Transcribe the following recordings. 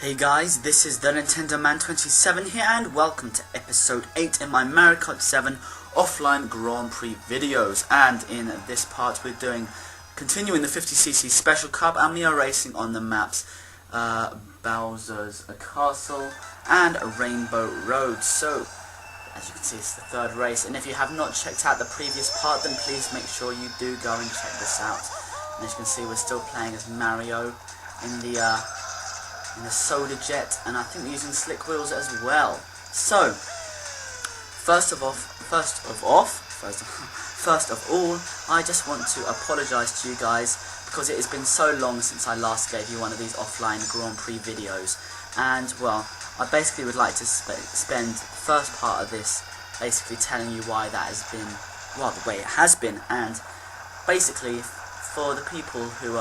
Hey guys, this is the Nintendo Man 27 here, and welcome to episode 8 in my Mario Kart 7 offline Grand Prix videos. And in this part we're continuing the 50cc Special Cup, and we are racing on the maps Bowser's Castle and Rainbow Road. So as you can see, it's the third race, and if you have not checked out the previous part, then please make sure you do go and check this out. And as you can see, we're still playing as Mario in the soda jet, and I think we're using slick wheels as well. So first of all, I just want to apologise to you guys, because it has been so long since I last gave you one of these offline Grand Prix videos. And well, I basically would like to spend the first part of this basically telling you why that has been, well, the way it has been. And basically, for the people who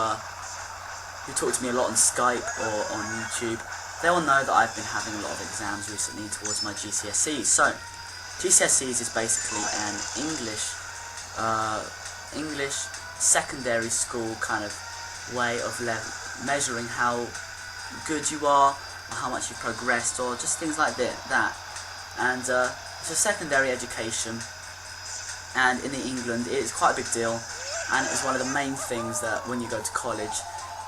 talk to me a lot on Skype or on YouTube, they all know that I've been having a lot of exams recently towards my GCSEs. So GCSEs is basically an English secondary school kind of way of measuring how good you are, or how much you've progressed, or just things like that. And it's a secondary education, and in England it is quite a big deal, and it's one of the main things that when you go to college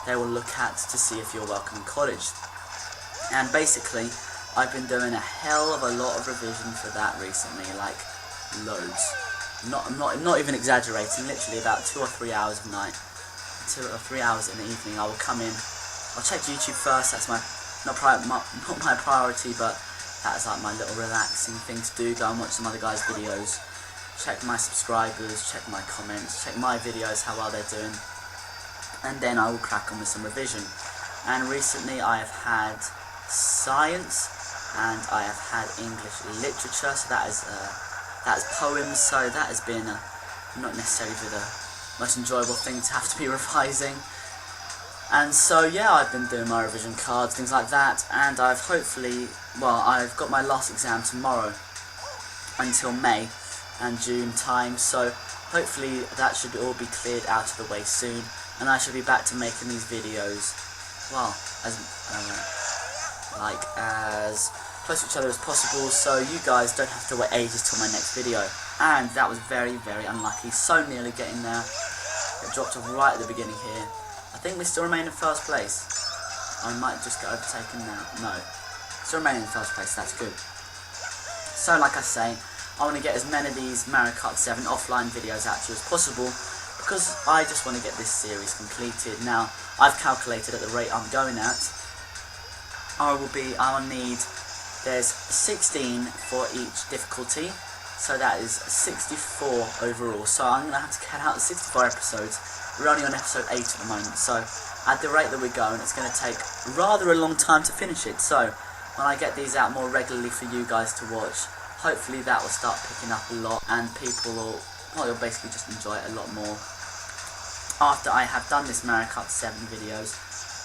they will look at to see if you're welcome in college. And basically I've been doing a hell of a lot of revision for that recently, like loads. I'm not even exaggerating, literally about 2 or 3 hours of night, 2 or 3 hours in the evening. I will come in, I'll check YouTube first, that's not my priority, but that's like my little relaxing thing to do. Go and watch some other guys' videos, check my subscribers, check my comments, check my videos, how well they're doing, and then I will crack on with some revision. And recently I have had science, and I have had English literature, so that is poems, so that has been not necessarily the most enjoyable thing to have to be revising. And so yeah, I've been doing my revision cards, things like that, and I've got my last exam tomorrow until May and June time, so hopefully that should all be cleared out of the way soon, and I should be back to making these videos, well, as close to each other as possible, so you guys don't have to wait ages till my next video. And that was very, very unlucky, so nearly getting there. It dropped off right at the beginning here. I think we still remain in first place. I might just get overtaken now. No, still remain in first place, that's good. So like I say, I want to get as many of these Mario Kart 7 offline videos out to you as possible, because I just want to get this series completed. Now, I've calculated at the rate I'm going at, I'll need, there's 16 for each difficulty, so that is 64 overall. So I'm going to have to cut out the 64 episodes. We're only on episode 8 at the moment, so at the rate that we're going, it's going to take rather a long time to finish it. So when I get these out more regularly for you guys to watch, hopefully that will start picking up a lot, and people will, well, you'll basically just enjoy it a lot more. After I have done this Mario Kart 7 videos,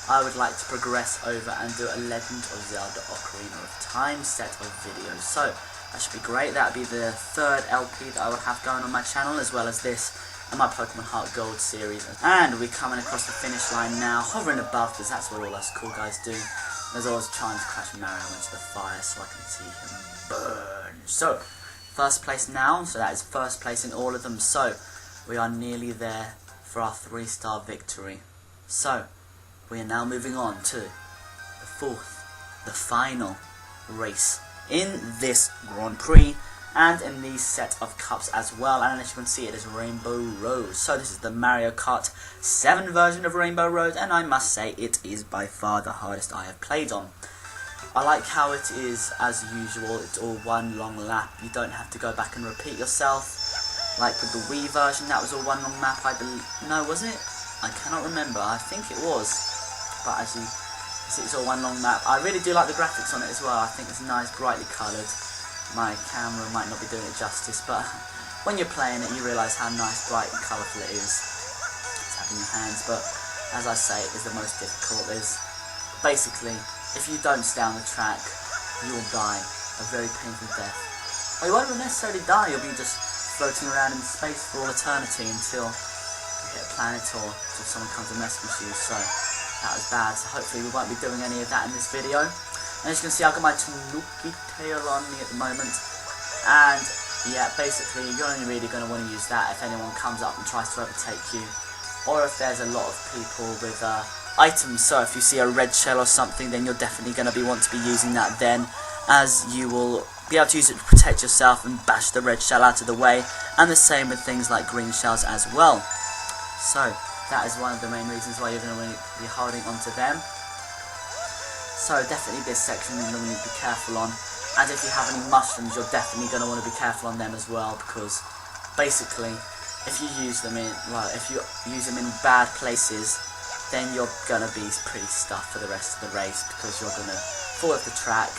I would like to progress over and do a Legend of Zelda Ocarina of Time set of videos. So that should be great. That would be the third LP that I will have going on my channel, as well as this and my Pokemon Heart Gold series. And we're coming across the finish line now, hovering above, because that's what all us cool guys do. There's always trying to crash Mario into the fire so I can see him burn. So first place now, so that is first place in all of them. So we are nearly there for our 3-star victory. So we are now moving on to the fourth, the final race in this Grand Prix, and in these set of cups as well. And as you can see, it is Rainbow Road. So this is the Mario Kart 7 version of Rainbow Road, and I must say it is by far the hardest I have played on. I like how it is, as usual, it's all one long lap. You don't have to go back and repeat yourself, like with the Wii version. That was all one long lap, I believe. No, was it? I cannot remember. I think it was. But as you see, it's all one long map. I really do like the graphics on it as well. I think it's nice, brightly coloured. My camera might not be doing it justice, but when you're playing it, you realise how nice, bright and colourful it is. It's having your hands, but as I say, it is the most difficult. There's basically, if you don't stay on the track, you will die a very painful death. Well, you won't necessarily die. You'll be just floating around in space for all eternity until you hit a planet or until someone comes and rescues you. So That was bad, so hopefully we won't be doing any of that in this video. And as you can see, I've got my Tanuki tail on me at the moment. And yeah, basically you're only really going to want to use that if anyone comes up and tries to overtake you, or if there's a lot of people with items. So if you see a red shell or something, then you're definitely going to want to be using that then, as you will be able to use it to protect yourself and bash the red shell out of the way, and the same with things like green shells as well. So that is one of the main reasons why you're going to be holding onto them. So definitely this section you're going to need to be careful on. And if you have any mushrooms, you're definitely going to want to be careful on them as well, because basically if you use them in bad places, then you're going to be pretty stuffed for the rest of the race, because you're going to fall off the track.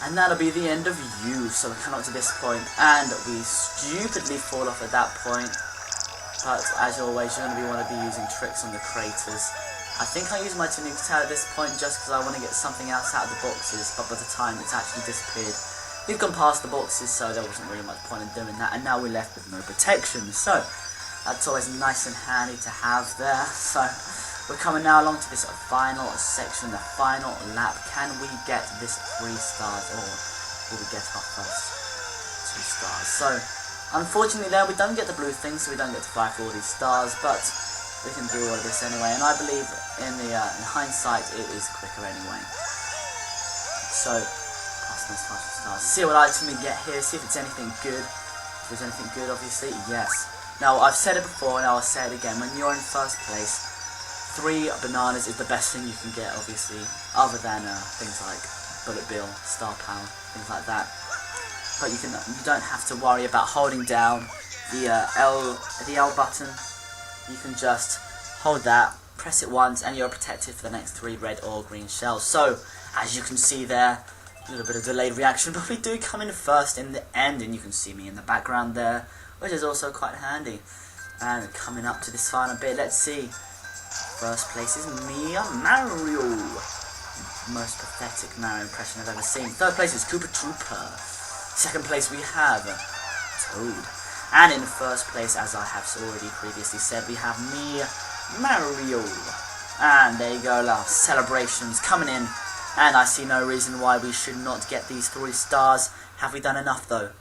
And that'll be the end of you. So we come up to this point, and we stupidly fall off at that point. But as always, you're going to want to be using tricks on the craters. I think I use my Tanuki tail at this point just because I want to get something else out of the boxes, but by the time it's actually disappeared, we've gone past the boxes, so there wasn't really much point in doing that, and now we're left with no protection. So that's always nice and handy to have there. So we're coming now along to this final section, the final lap. Can we get this 3 stars, or will we get our first 2 stars? So unfortunately there we don't get the blue thing, so we don't get to fly for all these stars, but we can do all of this anyway, and I believe in hindsight it is quicker anyway. So pass those 5 stars, see what item we get here, see if it's anything good. If there's anything good, obviously, yes. Now I've said it before and I'll say it again, when you're in first place, 3 bananas is the best thing you can get, obviously, other than things like bullet bill, star power, things like that. But you don't have to worry about holding down the L button. You can just hold that, press it once, and you're protected for the next 3 red or green shells. So as you can see there, a little bit of delayed reaction, but we do come in first in the end, and you can see me in the background there, which is also quite handy. And coming up to this final bit, let's see. First place is Mario. Most pathetic Mario impression I've ever seen. Third place is Koopa Troopa. Second place we have Toad. And in first place, as I have already previously said, we have Mario. And there you go, celebrations coming in. And I see no reason why we should not get these 3 stars. Have we done enough though?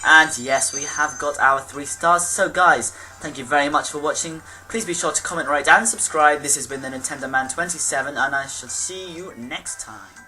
And yes, we have got our 3 stars. So guys, thank you very much for watching. Please be sure to comment, rate and subscribe. This has been the Nintendo Man 27, and I shall see you next time.